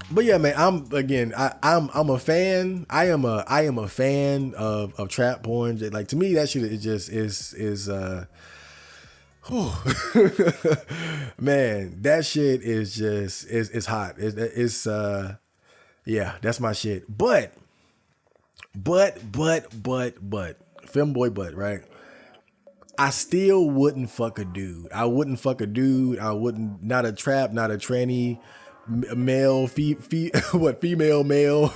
But yeah, man, I'm a fan. I am a fan of trap porn. Like, to me, that shit is just is whew. Man, that shit is just is hot. Yeah, that's my shit. But femboy butt, right? I still wouldn't fuck a dude. I wouldn't fuck a dude. I wouldn't, not a trap, not a tranny, male, what, female, male,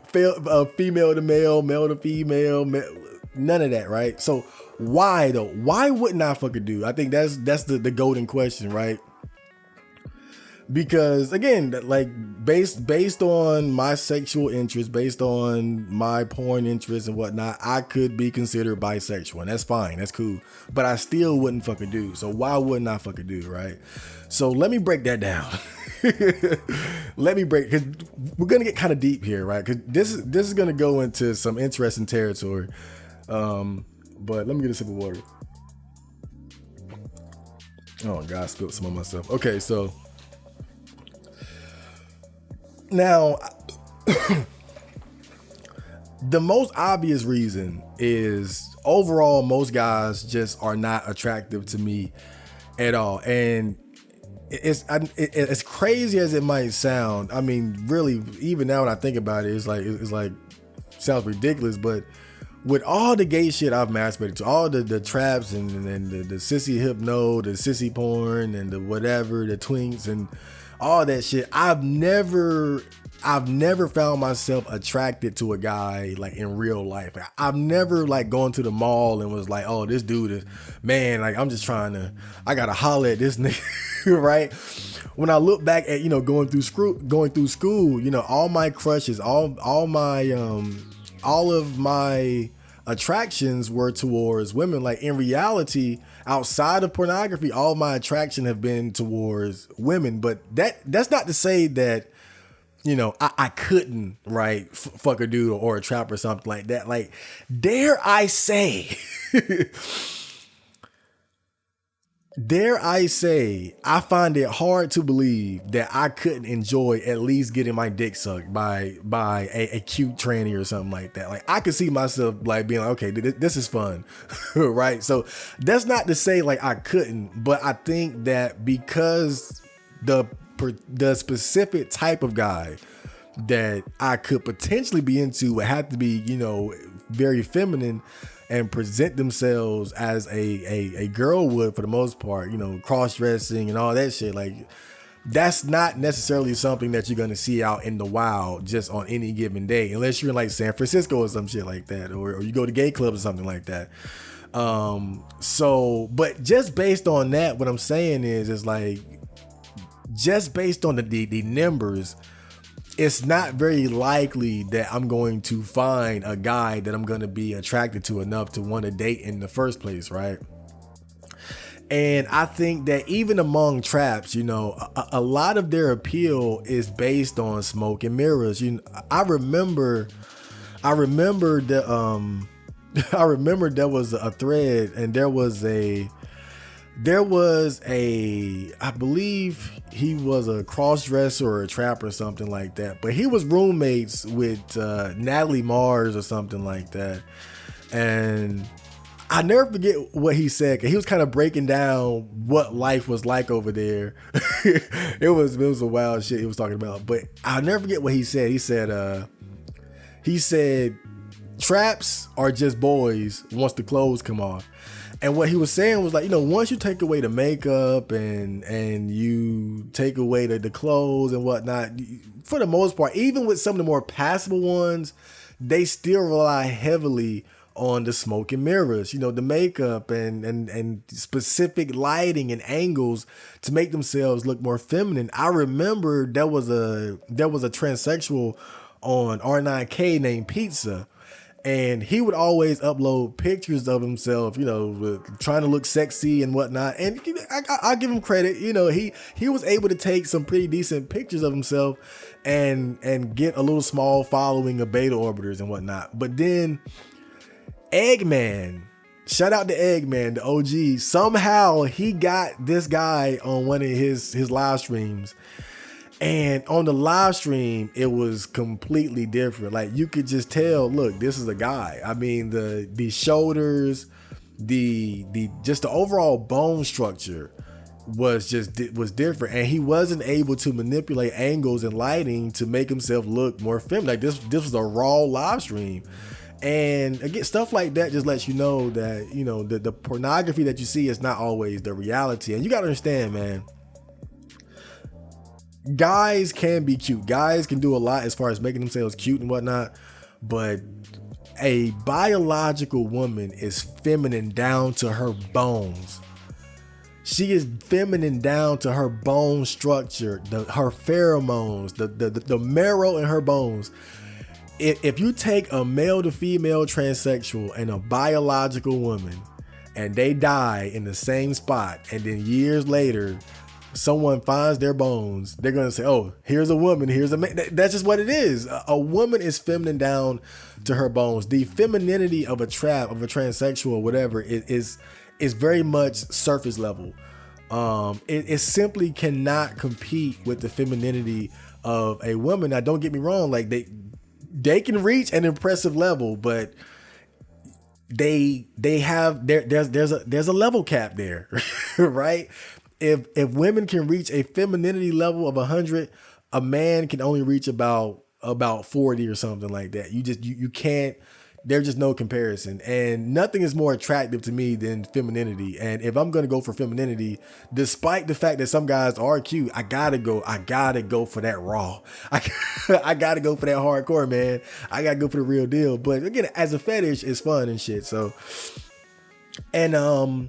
female to male, male to female, none of that, right? So why though? Why wouldn't I fuck a dude? I think that's the golden question, right? Because again, like, based on my sexual interest, based on my porn interest and whatnot, I could be considered bisexual, and that's fine, that's cool. But I still wouldn't fuck a dude. So why wouldn't I fuck a dude, right? So let me break that down. Because we're gonna get kind of deep here, right? Because this is gonna go into some interesting territory. But let me get a sip of water. Oh God, I spilled some on myself. Okay, so now, the most obvious reason is overall, most guys just are not attractive to me at all. And it's as crazy as it might sound. I mean, really, even now when I think about it, it's like sounds ridiculous. But with all the gay shit I've masturbated to, all the traps and the sissy hypno, the sissy porn, and the whatever, the twinks and all that shit, I've never found myself attracted to a guy like in real life. I've never like gone to the mall and was like, oh, this dude is, man, like I'm just I gotta holler at this nigga, right? When I look back at, going through school, all my crushes, all of my attractions were towards women. Like, in reality, outside of pornography, all my attraction have been towards women. But that's not to say that, I couldn't, right, fuck a dude or a trap or something like that. Like, dare I say, I find it hard to believe that I couldn't enjoy at least getting my dick sucked by a cute tranny or something like that. Like, I could see myself like being like, okay, this is fun, right? So that's not to say like I couldn't, but I think that because the specific type of guy that I could potentially be into would have to be, very feminine and present themselves as a girl would for the most part, cross-dressing and all that shit. Like, that's not necessarily something that you're going to see out in the wild just on any given day, unless you're in like San Francisco or some shit like that, or you go to gay clubs or something like that. But just based on that, what I'm saying is like, just based on the numbers, it's not very likely that I'm going to find a guy that I'm going to be attracted to enough to want to date in the first place, right? And I think that even among traps, a lot of their appeal is based on smoke and mirrors. I remember the I remember there was a thread, and there was a, I believe he was a cross-dresser or a trap or something like that, but he was roommates with Natalie Mars or something like that. And I never forget what he said, cause he was kind of breaking down what life was like over there. it was a wild shit he was talking about, but I'll never forget what he said. He said traps are just boys once the clothes come off. And what he was saying was like, once you take away the makeup and you take away the clothes and whatnot, for the most part, even with some of the more passable ones, they still rely heavily on the smoke and mirrors, the makeup and specific lighting and angles to make themselves look more feminine. I remember there was a transsexual on R9K named Pizza. And he would always upload pictures of himself, trying to look sexy and whatnot. And I give him credit. He was able to take some pretty decent pictures of himself and get a little small following of beta orbiters and whatnot. But then Eggman, shout out to Eggman, the OG. Somehow he got this guy on one of his live streams. And on the live stream, it was completely different. Like you could just tell, look, this is a guy. I mean, the shoulders, the just the overall bone structure was different, and he wasn't able to manipulate angles and lighting to make himself look more feminine. Like this was a raw live stream. And again, stuff like that just lets you know that, you know, the pornography that you see is not always the reality. And you got to understand, man, guys can be cute. Guys can do a lot as far as making themselves cute and whatnot. But a biological woman is feminine down to her bones. She is feminine down to her bone structure, her pheromones, the marrow in her bones. If you take a male to female transsexual and a biological woman and they die in the same spot, and then years later someone finds their bones, they're going to say, oh, here's a woman, here's a man. That's just what it is. A woman is feminine down to her bones. The femininity of a transsexual, whatever, is very much surface level. It simply cannot compete with the femininity of a woman. Now, don't get me wrong, like they can reach an impressive level, but there's a level cap there, right? If women can reach a femininity level of 100, a man can only reach about 40 or something like that. You can't. There's just no comparison, and nothing is more attractive to me than femininity. And if I'm gonna go for femininity, despite the fact that some guys are cute, I gotta go for that raw. I gotta go for that hardcore, man. I gotta go for the real deal. But again, as a fetish, it's fun and shit. So, and the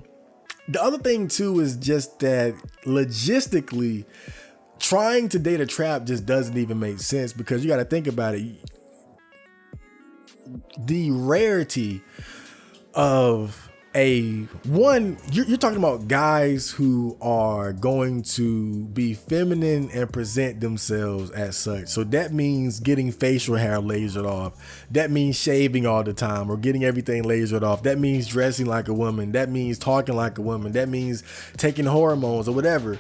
other thing too is just that logistically, trying to date a trap just doesn't even make sense, because you got to think about it. The rarity of you're talking about guys who are going to be feminine and present themselves as such. So that means getting facial hair lasered off. That means shaving all the time or getting everything lasered off. That means dressing like a woman. That means talking like a woman. That means taking hormones or whatever.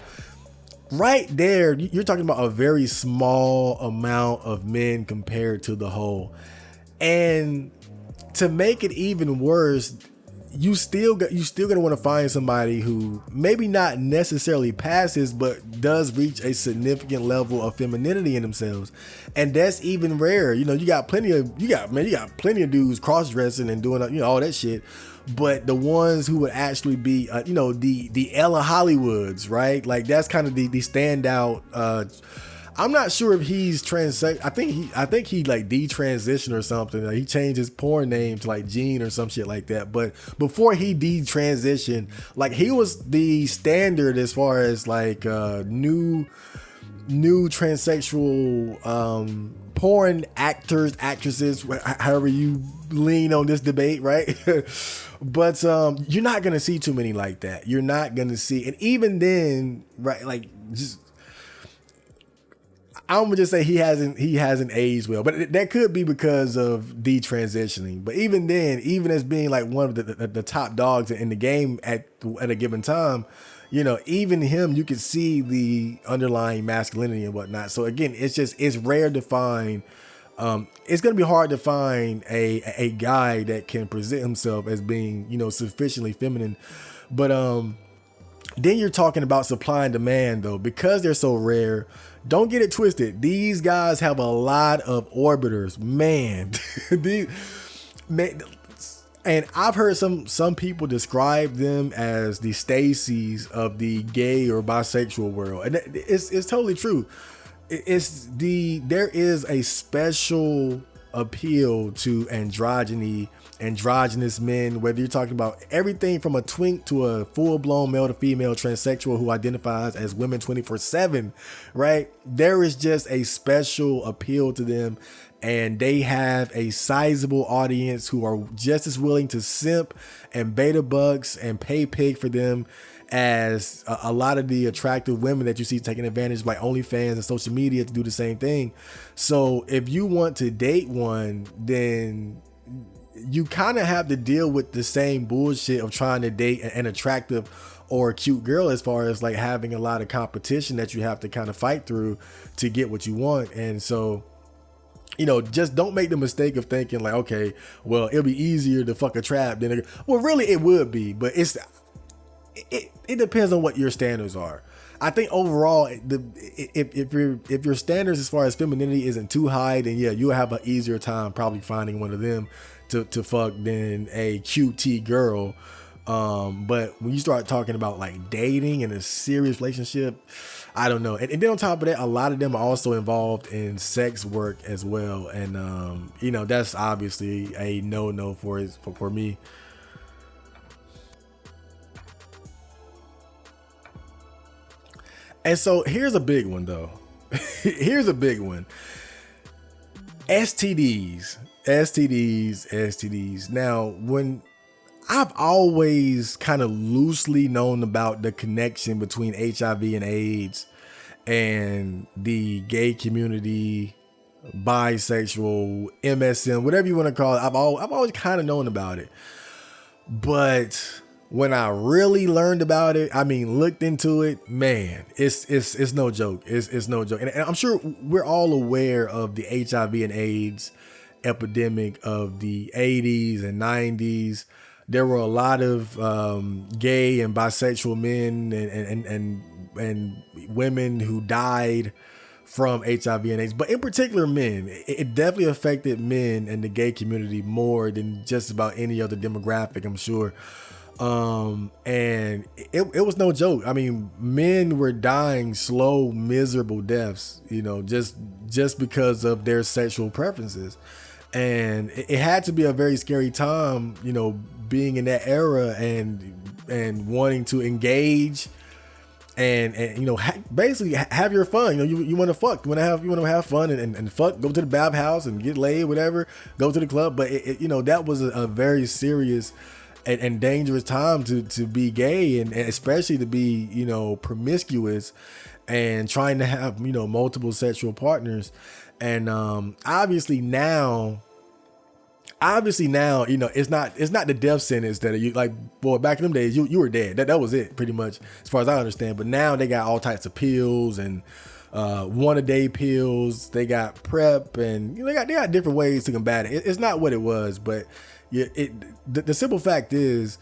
Right there, you're talking about a very small amount of men compared to the whole. And to make it even worse, you still gonna want to find somebody who maybe not necessarily passes, but does reach a significant level of femininity in themselves, and that's even rare. You know, you got plenty of dudes cross dressing and doing, you know, all that shit, but the ones who would actually be, you know, the Ella Hollywoods, right? Like that's kind of the standout. I'm not sure if he's transex. I think he like detransitioned or something. Like he changed his porn name to like Gene or some shit like that. But before he detransitioned, like he was the standard as far as like new transsexual porn actors, actresses, however you lean on this debate, right? But you're not gonna see too many like that. You're not gonna see, and even then, right? Like just. I'm gonna just say he hasn't aged well, but that could be because of detransitioning. But even then, even as being like one of the top dogs in the game at a given time, you know, even him, you can see the underlying masculinity and whatnot. So again, it's rare to find. It's gonna be hard to find a guy that can present himself as being, you know, sufficiently feminine. But then you're talking about supply and demand though, because they're so rare. Don't get it twisted. These guys have a lot of orbiters, man. And I've heard some people describe them as the Stacys of the gay or bisexual world, and it's totally true. There is a special appeal to androgynous men, whether you're talking about everything from a twink to a full-blown male to female transsexual who identifies as women 24/7, right? There is just a special appeal to them, and they have a sizable audience who are just as willing to simp and beta bucks and pay pig for them as a lot of the attractive women that you see taking advantage of like OnlyFans and social media to do the same thing. So if you want to date one, then you kind of have to deal with the same bullshit of trying to date an attractive or a cute girl, as far as like having a lot of competition that you have to kind of fight through to get what you want. And so, just don't make the mistake of thinking like, okay, well, it'll be easier to fuck a trap than well, really it would be, but it depends on what your standards are. I think overall, if your standards as far as femininity isn't too high, then yeah, you'll have an easier time probably finding one of them to fuck than a QT girl. But when you start talking about like dating and a serious relationship, I don't know. And then on top of that, a lot of them are also involved in sex work as well. And, that's obviously a no for me. And so here's a big one though. Here's a big one. STDs. Now, when I've always kind of loosely known about the connection between HIV and AIDS and the gay community, bisexual, MSM, whatever you want to call it. I've always kind of known about it. But when I really learned about it, looked into it, man, it's no joke. It's no joke. And I'm sure we're all aware of the HIV and AIDS epidemic of the 80s and 90s. There were a lot of gay and bisexual men and women who died from HIV and AIDS, but in particular men. It definitely affected men and the gay community more than just about any other demographic, I'm sure. And it was no joke. Men were dying slow, miserable deaths, just because of their sexual preferences. And it had to be a very scary time, being in that era and wanting to engage and basically have your fun. You want to fuck, you want to have fun and fuck, go to the bathhouse and get laid, whatever, go to the club. But that was a very serious and dangerous time to be gay and especially to be, promiscuous and trying to have, multiple sexual partners. And obviously now, it's not the death sentence that you like. Boy, back in them days, you were dead. That was it, pretty much, as far as I understand. But now they got all types of pills and 1-a-day pills. They got PrEP, and they got different ways to combat it. It's not what it was, but the simple fact is,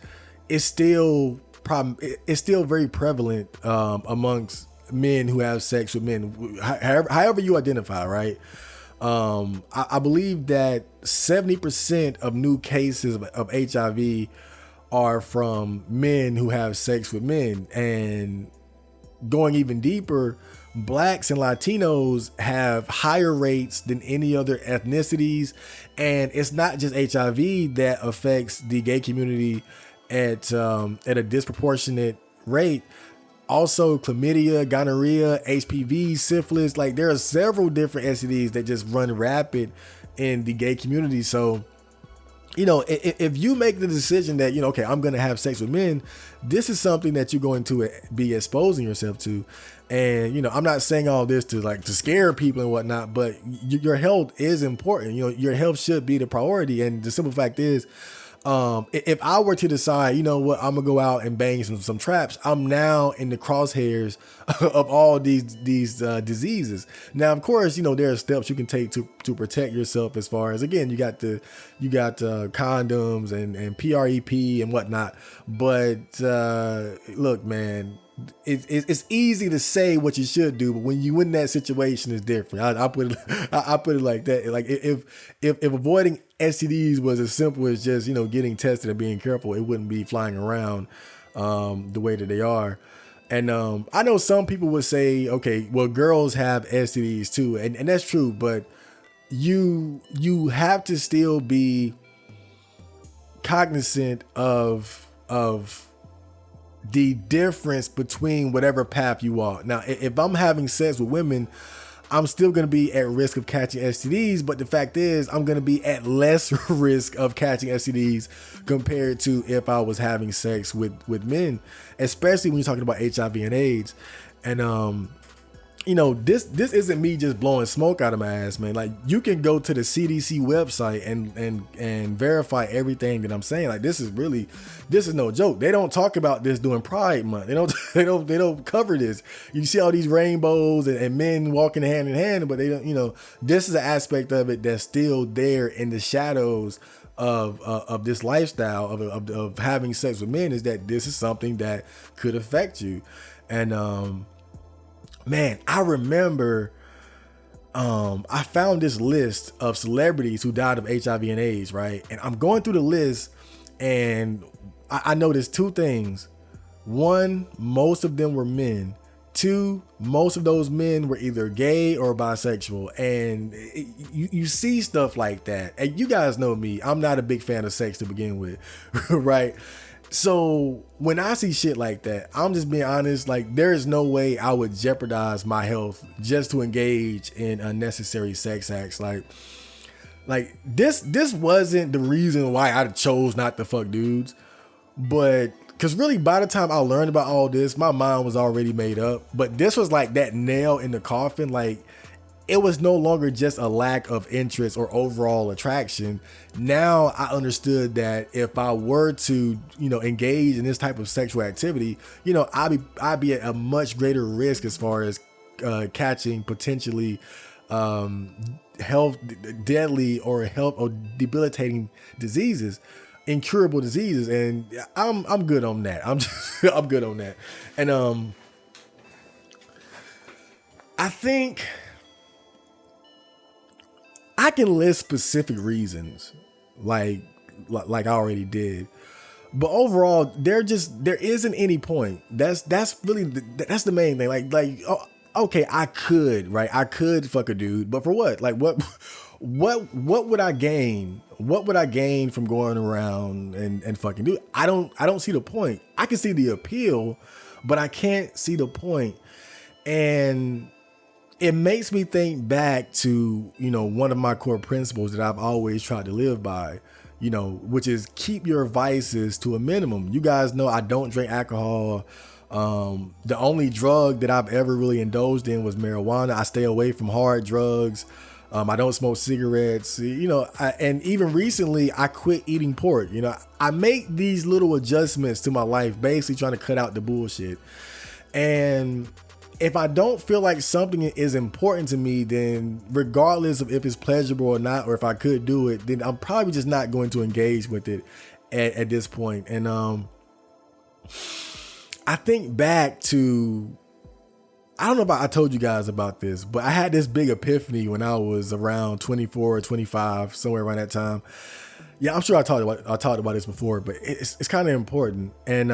it's still very prevalent amongst men who have sex with men, however you identify, right? I believe that 70% of new cases of HIV are from men who have sex with men. And going even deeper, Blacks and Latinos have higher rates than any other ethnicities. And it's not just HIV that affects the gay community at a disproportionate rate. Also, chlamydia, gonorrhea, HPV, syphilis, like there are several different STDs that just run rapid in the gay community. So, if you make the decision that, okay, I'm going to have sex with men, this is something that you're going to be exposing yourself to. And, I'm not saying all this to scare people and whatnot, but your health is important. Your health should be the priority. And the simple fact is, if I were to decide, I'm gonna go out and bang some traps, I'm now in the crosshairs of all these diseases. Now, of course, there are steps you can take to protect yourself. As far as, again, you got condoms and PrEP and whatnot. But look, man, it's easy to say what you should do, but when you in that situation, it's different. I put it like that. Like if avoiding STDs was as simple as just getting tested and being careful, it wouldn't be flying around the way that they are. And I know some people would say, okay, well, girls have STDs too, and that's true, but you have to still be cognizant of the difference between whatever path you are. Now, if I'm having sex with women, I'm still going to be at risk of catching STDs, but the fact is I'm going to be at less risk of catching STDs compared to if I was having sex with men, especially when you're talking about HIV and AIDS. And this isn't me just blowing smoke out of my ass, man. Like, you can go to the CDC website and verify everything that I'm saying. Like, this is no joke. They don't talk about this during Pride Month. They don't cover this. You see all these rainbows and men walking hand in hand, but they don't. This is an aspect of it that's still there in the shadows of this lifestyle of having sex with men, is that this is something that could affect you. And man, I remember I found this list of celebrities who died of HIV and AIDS, right? And I'm going through the list, and I noticed two things. One, most of them were men. Two, most of those men were either gay or bisexual. And you see stuff like that. And you guys know me, I'm not a big fan of sex to begin with, right? So when I see shit like that, I'm just being honest. Like, there is no way I would jeopardize my health just to engage in unnecessary sex acts. Like this wasn't the reason why I chose not to fuck dudes, but because really by the time I learned about all this, my mind was already made up. But this was like that nail in the coffin. Like, it was no longer just a lack of interest or overall attraction. Now I understood that if I were to, engage in this type of sexual activity, I'd be at a much greater risk as far as catching potentially deadly or debilitating diseases, incurable diseases. And I'm good on that. I'm good on that. And I think I can list specific reasons, like I already did, but overall, there isn't any point. That's really that's the main thing. Okay, I could fuck a dude, but for what? Like, what would I gain? What would I gain from going around and fucking dude? I don't see the point. I can see the appeal, but I can't see the point. And it makes me think back to, one of my core principles that I've always tried to live by, which is keep your vices to a minimum. You guys know I don't drink alcohol. The only drug that I've ever really indulged in was marijuana. I stay away from hard drugs. I don't smoke cigarettes, and even recently I quit eating pork. I make these little adjustments to my life, basically trying to cut out the bullshit. And if I don't feel like something is important to me, then regardless of if it's pleasurable or not, or if I could do it, then I'm probably just not going to engage with it at this point. And I think back to, I don't know if I told you guys about this, but I had this big epiphany when I was around 24 or 25, somewhere around that time. Yeah, I'm sure I talked about this before, but it's kind of important. And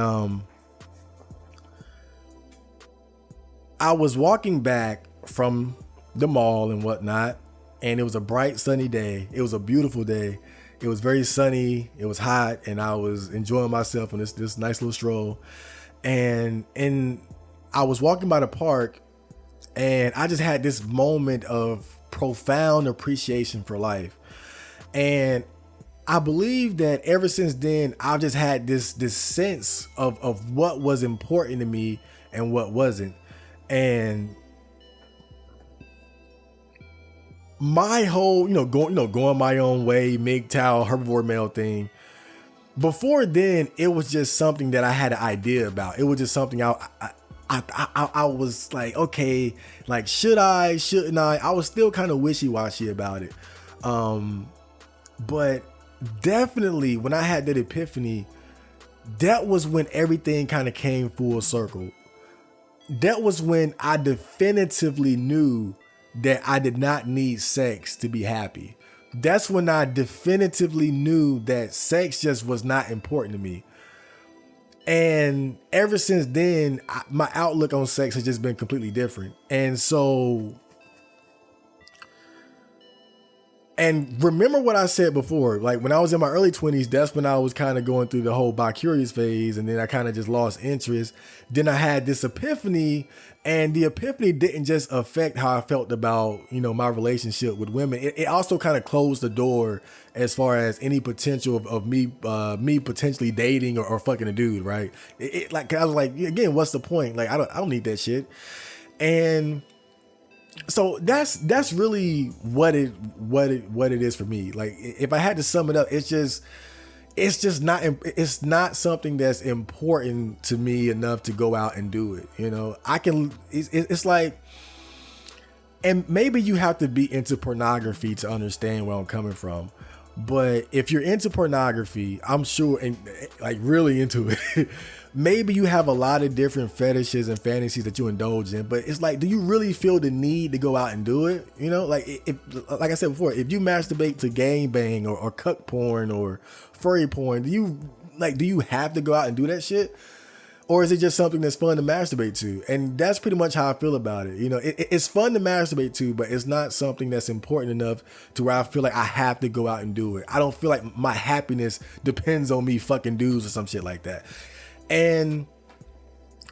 I was walking back from the mall and whatnot, and it was a bright sunny day. It was a beautiful day. It was very sunny. It was hot, and I was enjoying myself on this nice little stroll. And I was walking by the park, and I just had this moment of profound appreciation for life. And I believe that ever since then, I've just had this sense of what was important to me and what wasn't. And my whole, going my own way, MGTOW, herbivore male thing, before then, it was just something that I had an idea about. It was just something I was like, okay, like, should I, shouldn't I? I was still kind of wishy-washy about it. But definitely when I had that epiphany, that was when everything kind of came full circle. That was when I definitively knew that I did not need sex to be happy. That's when I definitively knew that sex just was not important to me. And ever since then, my outlook on sex has just been completely different. And so, and remember what I said before, like when I was in my early 20s, that's when I was kind of going through the whole bi-curious phase, and then I kind of just lost interest. Then I had this epiphany, and the epiphany didn't just affect how I felt about, my relationship with women. It also kind of closed the door as far as any potential of me potentially dating or fucking a dude, right? Like, I was like, again, what's the point? Like, I don't need that shit. And So that's really what it is for me. Like if I had to sum it up, it's not something that's important to me enough to go out and do it. You know, it's like, and maybe you have to be into pornography to understand where I'm coming from. But if you're into pornography, I'm sure, and like really into it, maybe you have a lot of different fetishes and fantasies that you indulge in. But it's like, do you really feel the need to go out and do it? You know, like like I said before, if you masturbate to gangbang or cuck porn or furry porn, do you have to go out and do that shit? Or is it just something that's fun to masturbate to? And that's pretty much how I feel about it. You know, it's fun to masturbate to, but it's not something that's important enough to where I feel like I have to go out and do it. I don't feel like my happiness depends on me fucking dudes or some shit like that. And,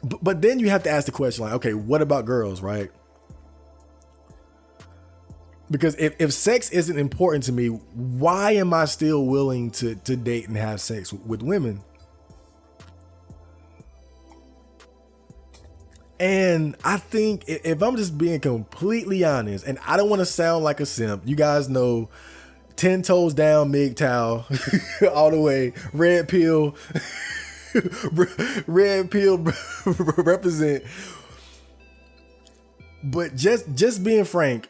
but then you have to ask the question like, okay, what about girls, right? Because if sex isn't important to me, why am I still willing to date and have sex with women? And I think if I'm just being completely honest, and I don't want to sound like a simp, you guys know 10 toes down, MGTOW, all the way, red pill, red pill represent. But just being frank,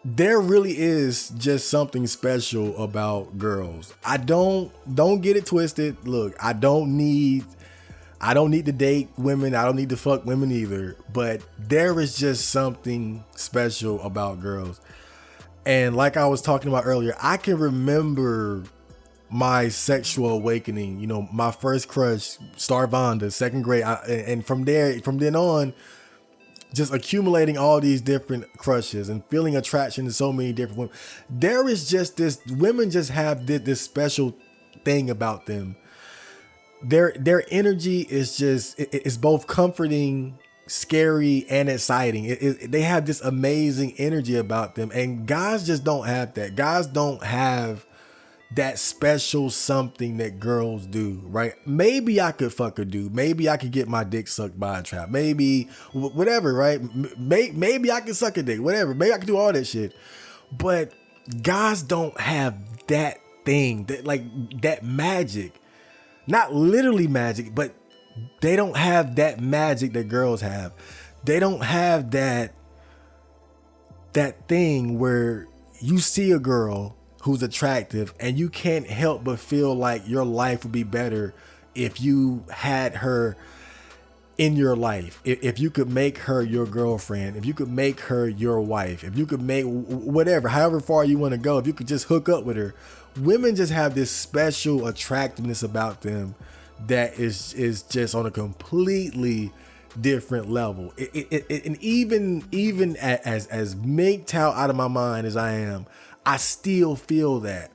there really is just something special about girls. I don't get it twisted. Look, I don't need to date women. I don't need to fuck women either. But there is just something special about girls. And like I was talking about earlier, I can remember my sexual awakening. You know, my first crush, Starvonda, second grade. And from then on, just accumulating all these different crushes and feeling attraction to so many different women. There is just this, women just have this special thing about them. Their energy is just, it's both comforting, scary, and exciting. They have this amazing energy about them, and guys just don't have that. Guys don't have that special something that girls do, right? Maybe I could fuck a dude. Maybe I could get my dick sucked by a trap. Maybe whatever, right? Maybe I could suck a dick, whatever. Maybe I could do all that shit. But guys don't have that thing, that like that magic. Not literally magic, but they don't have that magic that girls have. They don't have that thing where you see a girl who's attractive and you can't help but feel like your life would be better if you had her in your life. If you could make her your girlfriend, if you could make her your wife, if you could make whatever, however far you want to go, if you could just hook up with her. Women just have this special attractiveness about them that is just on a completely different level. And even as MGTOW out of my mind as I am, I still feel that.